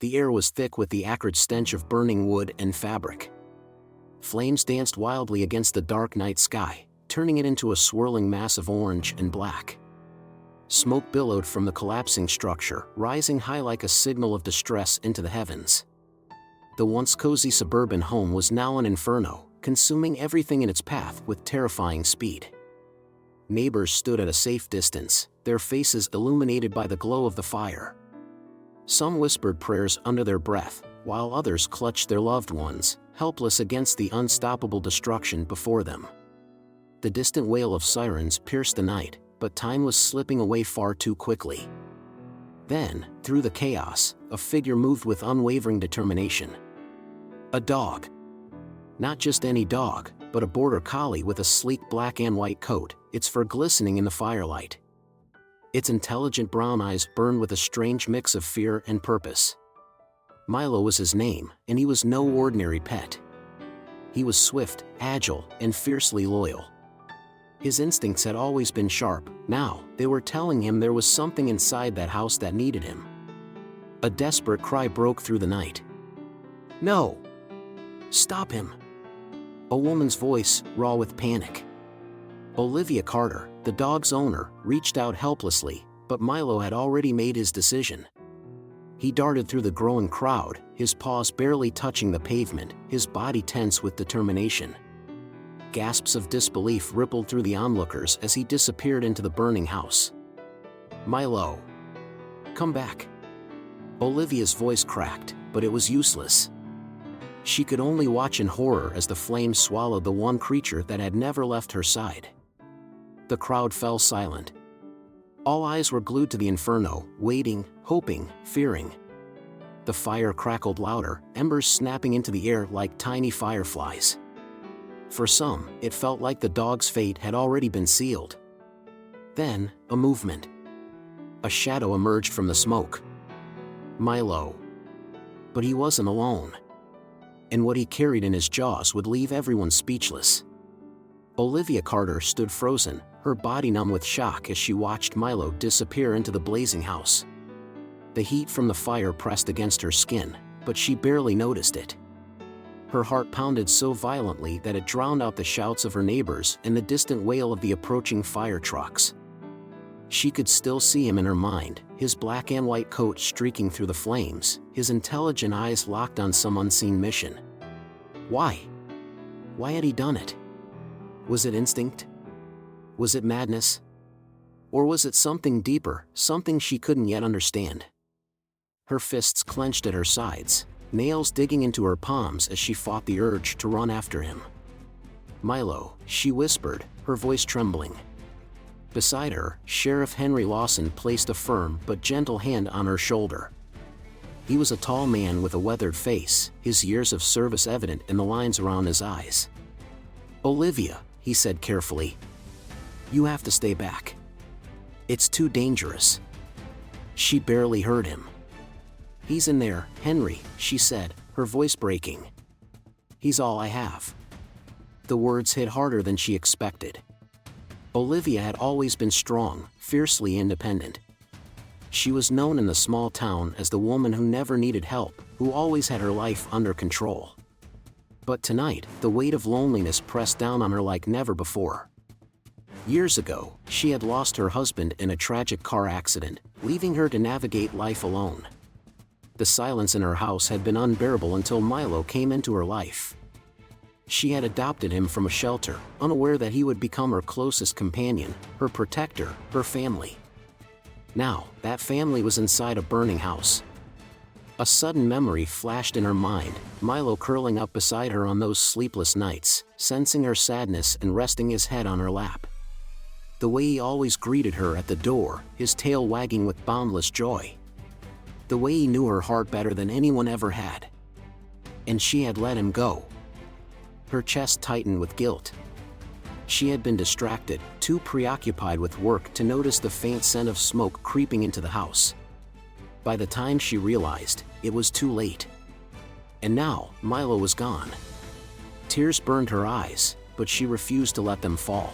The air was thick with the acrid stench of burning wood and fabric. Flames danced wildly against the dark night sky, turning it into a swirling mass of orange and black. Smoke billowed from the collapsing structure, rising high like a signal of distress into the heavens. The once cozy suburban home was now an inferno, consuming everything in its path with terrifying speed. Neighbors stood at a safe distance, their faces illuminated by the glow of the fire. Some whispered prayers under their breath, while others clutched their loved ones, helpless against the unstoppable destruction before them. The distant wail of sirens pierced the night, but time was slipping away far too quickly. Then, through the chaos, a figure moved with unwavering determination. A dog. Not just any dog, but a Border Collie with a sleek black and white coat, its fur glistening in the firelight. Its intelligent brown eyes burned with a strange mix of fear and purpose. Milo was his name, and he was no ordinary pet. He was swift, agile, and fiercely loyal. His instincts had always been sharp. Now, they were telling him there was something inside that house that needed him. A desperate cry broke through the night. "No! Stop him!" A woman's voice, raw with panic. Olivia Carter, the dog's owner, reached out helplessly, but Milo had already made his decision. He darted through the growing crowd, his paws barely touching the pavement, his body tense with determination. Gasps of disbelief rippled through the onlookers as he disappeared into the burning house. "Milo! Come back!" Olivia's voice cracked, but it was useless. She could only watch in horror as the flames swallowed the one creature that had never left her side. The crowd fell silent. All eyes were glued to the inferno, waiting, hoping, fearing. The fire crackled louder, embers snapping into the air like tiny fireflies. For some, it felt like the dog's fate had already been sealed. Then, a movement. A shadow emerged from the smoke. Milo. But he wasn't alone. And what he carried in his jaws would leave everyone speechless. Olivia Carter stood frozen, her body numb with shock as she watched Milo disappear into the blazing house. The heat from the fire pressed against her skin, but she barely noticed it. Her heart pounded so violently that it drowned out the shouts of her neighbors and the distant wail of the approaching fire trucks. She could still see him in her mind, his black and white coat streaking through the flames, his intelligent eyes locked on some unseen mission. Why? Why had he done it? Was it instinct? Was it madness? Or was it something deeper, something she couldn't yet understand? Her fists clenched at her sides, nails digging into her palms as she fought the urge to run after him. "Milo," she whispered, her voice trembling. Beside her, Sheriff Henry Lawson placed a firm but gentle hand on her shoulder. He was a tall man with a weathered face, his years of service evident in the lines around his eyes. "Olivia," he said carefully, "you have to stay back. It's too dangerous." She barely heard him. "He's in there, Henry," she said, her voice breaking. "He's all I have." The words hit harder than she expected. Olivia had always been strong, fiercely independent. She was known in the small town as the woman who never needed help, who always had her life under control. But tonight, the weight of loneliness pressed down on her like never before. Years ago, she had lost her husband in a tragic car accident, leaving her to navigate life alone. The silence in her house had been unbearable until Milo came into her life. She had adopted him from a shelter, unaware that he would become her closest companion, her protector, her family. Now, that family was inside a burning house. A sudden memory flashed in her mind, Milo curling up beside her on those sleepless nights, sensing her sadness and resting his head on her lap. The way he always greeted her at the door, his tail wagging with boundless joy. The way he knew her heart better than anyone ever had. And she had let him go. Her chest tightened with guilt. She had been distracted, too preoccupied with work to notice the faint scent of smoke creeping into the house. By the time she realized, it was too late. And now, Milo was gone. Tears burned her eyes, but she refused to let them fall.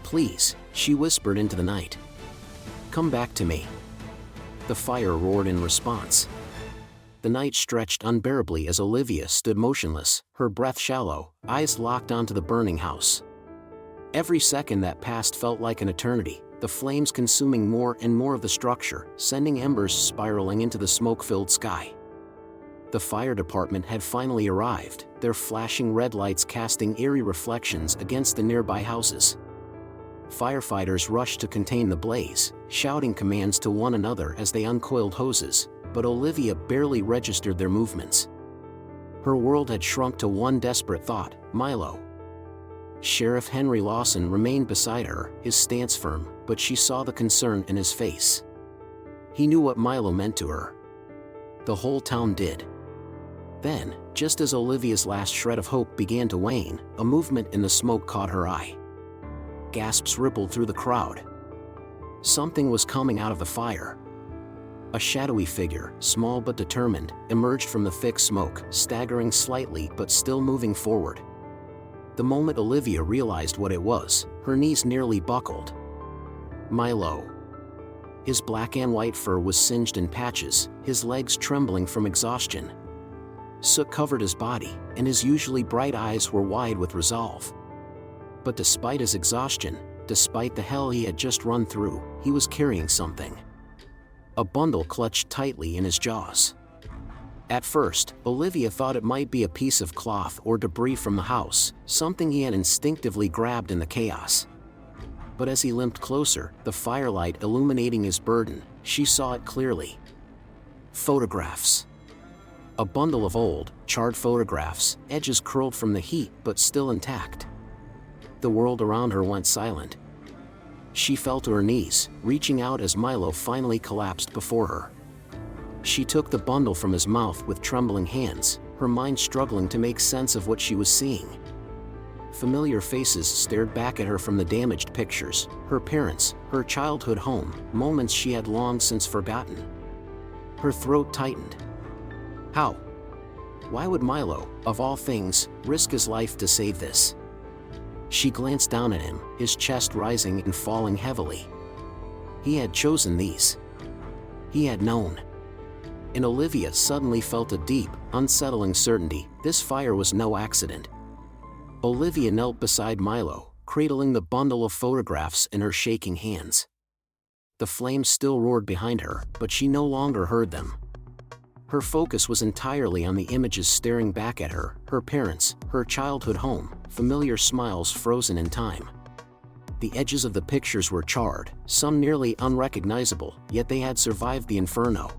"Please," she whispered into the night. "Come back to me." The fire roared in response. The night stretched unbearably as Olivia stood motionless, her breath shallow, eyes locked onto the burning house. Every second that passed felt like an eternity, the flames consuming more and more of the structure, sending embers spiraling into the smoke-filled sky. The fire department had finally arrived, their flashing red lights casting eerie reflections against the nearby houses. Firefighters rushed to contain the blaze, shouting commands to one another as they uncoiled hoses, but Olivia barely registered their movements. Her world had shrunk to one desperate thought: Milo. Sheriff Henry Lawson remained beside her, his stance firm, but she saw the concern in his face. He knew what Milo meant to her. The whole town did. Then, just as Olivia's last shred of hope began to wane, a movement in the smoke caught her eye. Gasps rippled through the crowd. Something was coming out of the fire. A shadowy figure, small but determined, emerged from the thick smoke, staggering slightly but still moving forward. The moment Olivia realized what it was, her knees nearly buckled. Milo. His black and white fur was singed in patches, his legs trembling from exhaustion. Soot covered his body, and his usually bright eyes were wide with resolve. But despite his exhaustion, despite the hell he had just run through, he was carrying something. A bundle clutched tightly in his jaws. At first, Olivia thought it might be a piece of cloth or debris from the house, something he had instinctively grabbed in the chaos. But as he limped closer, the firelight illuminating his burden, she saw it clearly. Photographs. A bundle of old, charred photographs, edges curled from the heat but still intact. The world around her went silent. She fell to her knees, reaching out as Milo finally collapsed before her. She took the bundle from his mouth with trembling hands, her mind struggling to make sense of what she was seeing. Familiar faces stared back at her from the damaged pictures, her parents, her childhood home, moments she had long since forgotten. Her throat tightened. How? Why would Milo, of all things, risk his life to save this? She glanced down at him, his chest rising and falling heavily. He had chosen these. He had known. And Olivia suddenly felt a deep, unsettling certainty: this fire was no accident. Olivia knelt beside Milo, cradling the bundle of photographs in her shaking hands. The flames still roared behind her, but she no longer heard them. Her focus was entirely on the images staring back at her, her parents, her childhood home, familiar smiles frozen in time. The edges of the pictures were charred, some nearly unrecognizable, yet they had survived the inferno.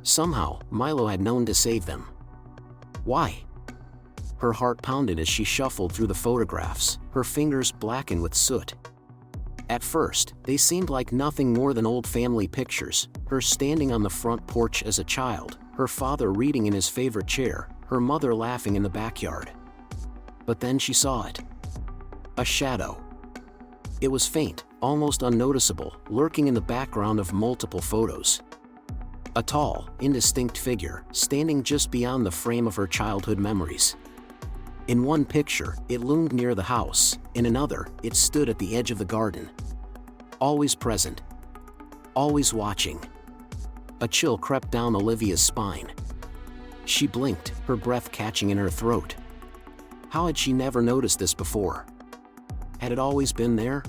Somehow, Milo had known to save them. Why? Her heart pounded as she shuffled through the photographs, her fingers blackened with soot. At first, they seemed like nothing more than old family pictures: her standing on the front porch as a child, her father reading in his favorite chair, her mother laughing in the backyard. But then she saw it. A shadow. It was faint, almost unnoticeable, lurking in the background of multiple photos. A tall, indistinct figure, standing just beyond the frame of her childhood memories. In one picture, it loomed near the house; in another, it stood at the edge of the garden. Always present. Always watching. A chill crept down Olivia's spine. She blinked, her breath catching in her throat. How had she never noticed this before? Had it always been there?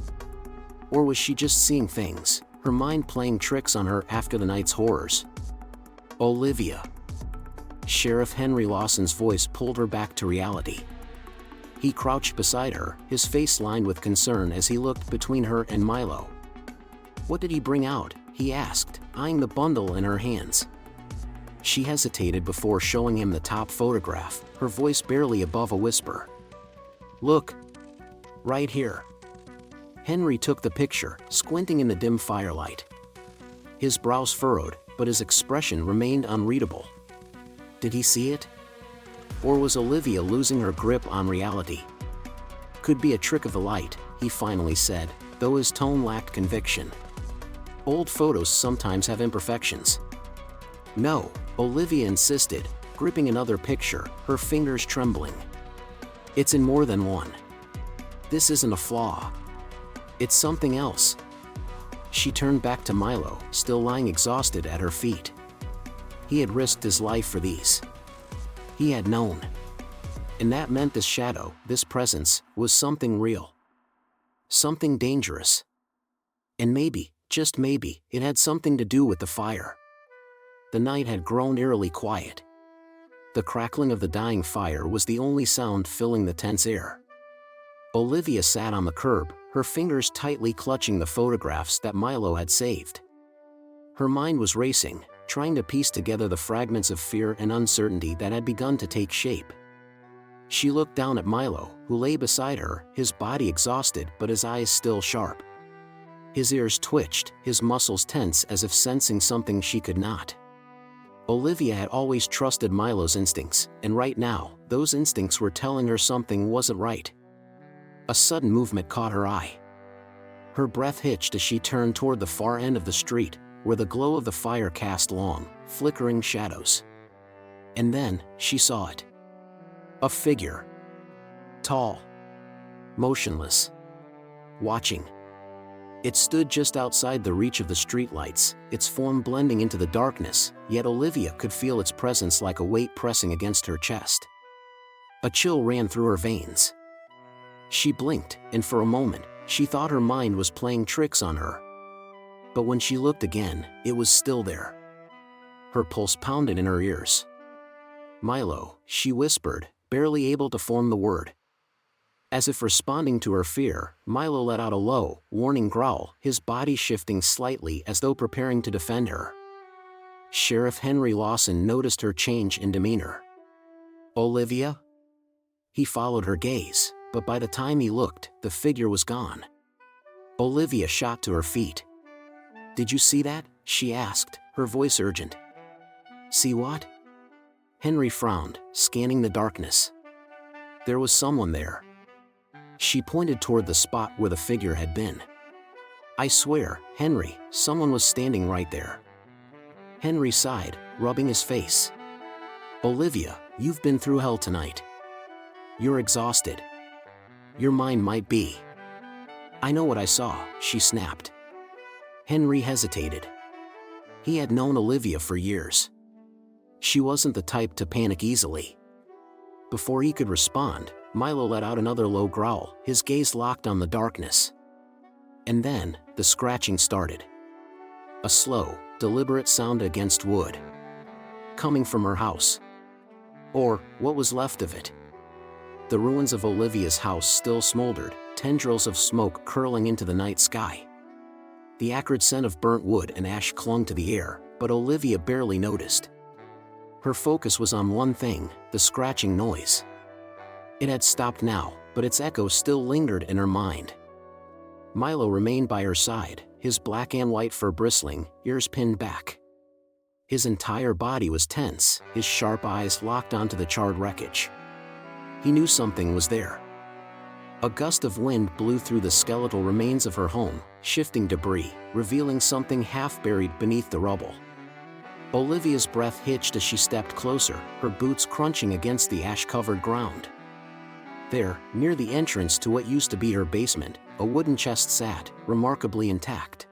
Or was she just seeing things, her mind playing tricks on her after the night's horrors? Olivia. Sheriff Henry Lawson's voice pulled her back to reality. He crouched beside her, his face lined with concern as he looked between her and Milo. What did he bring out? He asked, eyeing the bundle in her hands. She hesitated before showing him the top photograph, her voice barely above a whisper. Look. Right here. Henry took the picture, squinting in the dim firelight. His brows furrowed, but his expression remained unreadable. Did he see it? Or was Olivia losing her grip on reality? Could be a trick of the light, he finally said, though his tone lacked conviction. Old photos sometimes have imperfections. No, Olivia insisted, gripping another picture, her fingers trembling. It's in more than one. This isn't a flaw. It's something else. She turned back to Milo, still lying exhausted at her feet. He had risked his life for these. He had known. And that meant this shadow, this presence, was something real. Something dangerous. And maybe, just maybe, it had something to do with the fire. The night had grown eerily quiet. The crackling of the dying fire was the only sound filling the tense air. Olivia sat on the curb, her fingers tightly clutching the photographs that Milo had saved. Her mind was racing, trying to piece together the fragments of fear and uncertainty that had begun to take shape. She looked down at Milo, who lay beside her, his body exhausted but his eyes still sharp. His ears twitched, his muscles tense as if sensing something she could not. Olivia had always trusted Milo's instincts, and right now, those instincts were telling her something wasn't right. A sudden movement caught her eye. Her breath hitched as she turned toward the far end of the street, where the glow of the fire cast long, flickering shadows. And then, she saw it. A figure. Tall. Motionless. Watching. It stood just outside the reach of the streetlights, its form blending into the darkness, yet Olivia could feel its presence like a weight pressing against her chest. A chill ran through her veins. She blinked, and for a moment, she thought her mind was playing tricks on her. But when she looked again, it was still there. Her pulse pounded in her ears. "Milo," she whispered, barely able to form the word. As if responding to her fear, Milo let out a low, warning growl, his body shifting slightly as though preparing to defend her. Sheriff Henry Lawson noticed her change in demeanor. "Olivia?" He followed her gaze, but by the time he looked, the figure was gone. Olivia shot to her feet. "Did you see that?" she asked, her voice urgent. "See what?" Henry frowned, scanning the darkness. There was someone there. She pointed toward the spot where the figure had been. "I swear, Henry, someone was standing right there." Henry sighed, rubbing his face. "Olivia, you've been through hell tonight. You're exhausted. Your mind might be." "I know what I saw," she snapped. Henry hesitated. He had known Olivia for years. She wasn't the type to panic easily. Before he could respond, Milo let out another low growl, his gaze locked on the darkness. And then, the scratching started. A slow, deliberate sound against wood. Coming from her house. Or, what was left of it. The ruins of Olivia's house still smoldered, tendrils of smoke curling into the night sky. The acrid scent of burnt wood and ash clung to the air, but Olivia barely noticed. Her focus was on one thing, the scratching noise. It had stopped now, but its echo still lingered in her mind. Milo remained by her side, his black and white fur bristling, ears pinned back. His entire body was tense, his sharp eyes locked onto the charred wreckage. He knew something was there. A gust of wind blew through the skeletal remains of her home, shifting debris, revealing something half-buried beneath the rubble. Olivia's breath hitched as she stepped closer, her boots crunching against the ash-covered ground. There, near the entrance to what used to be her basement, a wooden chest sat, remarkably intact.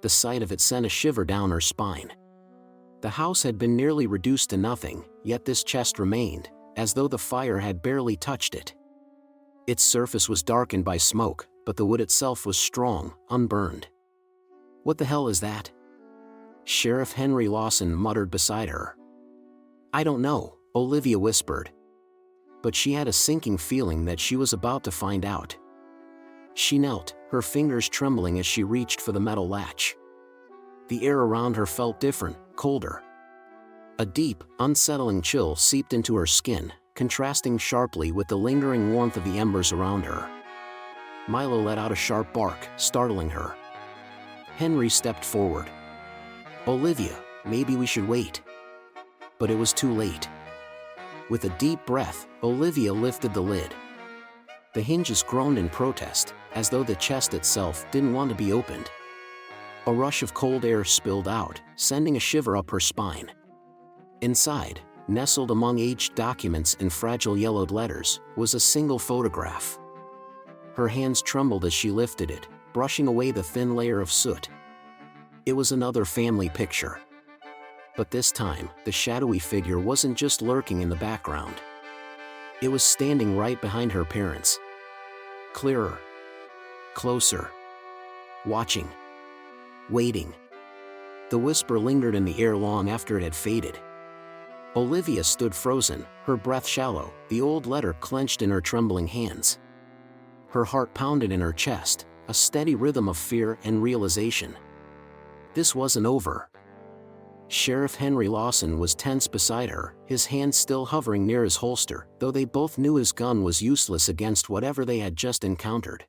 The sight of it sent a shiver down her spine. The house had been nearly reduced to nothing, yet this chest remained, as though the fire had barely touched it. Its surface was darkened by smoke, but the wood itself was strong, unburned. "What the hell is that?" Sheriff Henry Lawson muttered beside her. "I don't know," Olivia whispered. But she had a sinking feeling that she was about to find out. She knelt, her fingers trembling as she reached for the metal latch. The air around her felt different, colder. A deep, unsettling chill seeped into her skin, contrasting sharply with the lingering warmth of the embers around her. Milo let out a sharp bark, startling her. Henry stepped forward. "Olivia, maybe we should wait." But it was too late. With a deep breath, Olivia lifted the lid. The hinges groaned in protest, as though the chest itself didn't want to be opened. A rush of cold air spilled out, sending a shiver up her spine. Inside, nestled among aged documents and fragile yellowed letters, was a single photograph. Her hands trembled as she lifted it, brushing away the thin layer of soot. It was another family picture. But this time, the shadowy figure wasn't just lurking in the background. It was standing right behind her parents. Clearer. Closer. Watching. Waiting. The whisper lingered in the air long after it had faded. Olivia stood frozen, her breath shallow, the old letter clenched in her trembling hands. Her heart pounded in her chest, a steady rhythm of fear and realization. This wasn't over. Sheriff Henry Lawson was tense beside her, his hand still hovering near his holster, though they both knew his gun was useless against whatever they had just encountered.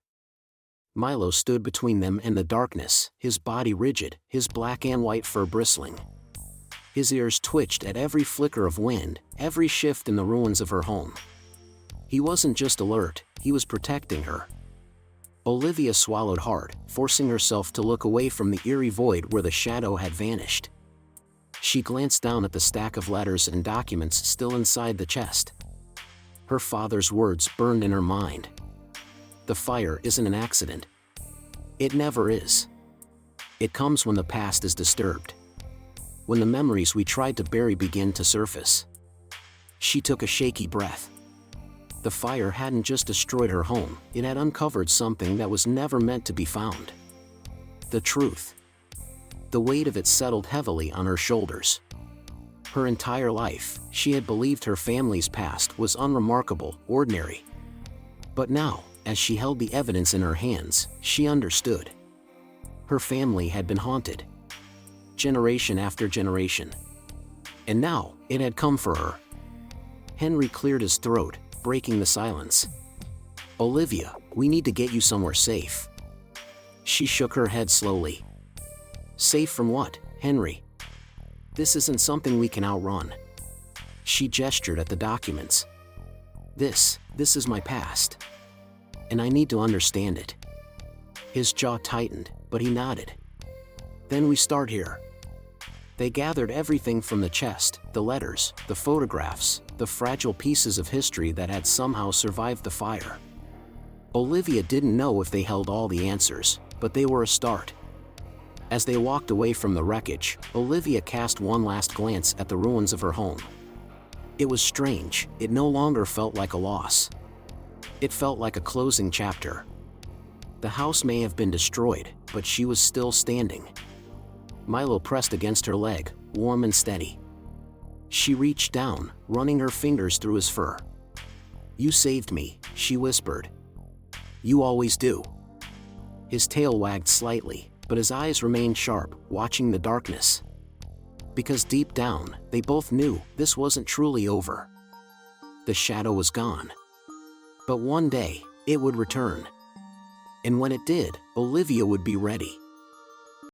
Milo stood between them and the darkness, his body rigid, his black and white fur bristling. His ears twitched at every flicker of wind, every shift in the ruins of her home. He wasn't just alert, he was protecting her. Olivia swallowed hard, forcing herself to look away from the eerie void where the shadow had vanished. She glanced down at the stack of letters and documents still inside the chest. Her father's words burned in her mind. The fire isn't an accident. It never is. It comes when the past is disturbed. When the memories we tried to bury begin to surface. She took a shaky breath. The fire hadn't just destroyed her home, it had uncovered something that was never meant to be found. The truth. The weight of it settled heavily on her shoulders. Her entire life, she had believed her family's past was unremarkable, ordinary. But now, as she held the evidence in her hands, she understood. Her family had been haunted. Generation after generation. And now, it had come for her. Henry cleared his throat, breaking the silence. "Olivia, we need to get you somewhere safe." She shook her head slowly. "Safe from what, Henry? This isn't something we can outrun." She gestured at the documents. This is my past. And I need to understand it." His jaw tightened, but he nodded. "Then we start here." They gathered everything from the chest, the letters, the photographs, the fragile pieces of history that had somehow survived the fire. Olivia didn't know if they held all the answers, but they were a start. As they walked away from the wreckage, Olivia cast one last glance at the ruins of her home. It was strange, it no longer felt like a loss. It felt like a closing chapter. The house may have been destroyed, but she was still standing. Milo pressed against her leg, warm and steady. She reached down, running her fingers through his fur. "You saved me," she whispered. "You always do." His tail wagged slightly, but his eyes remained sharp, watching the darkness. Because deep down, they both knew this wasn't truly over. The shadow was gone. But one day, it would return. And when it did, Olivia would be ready.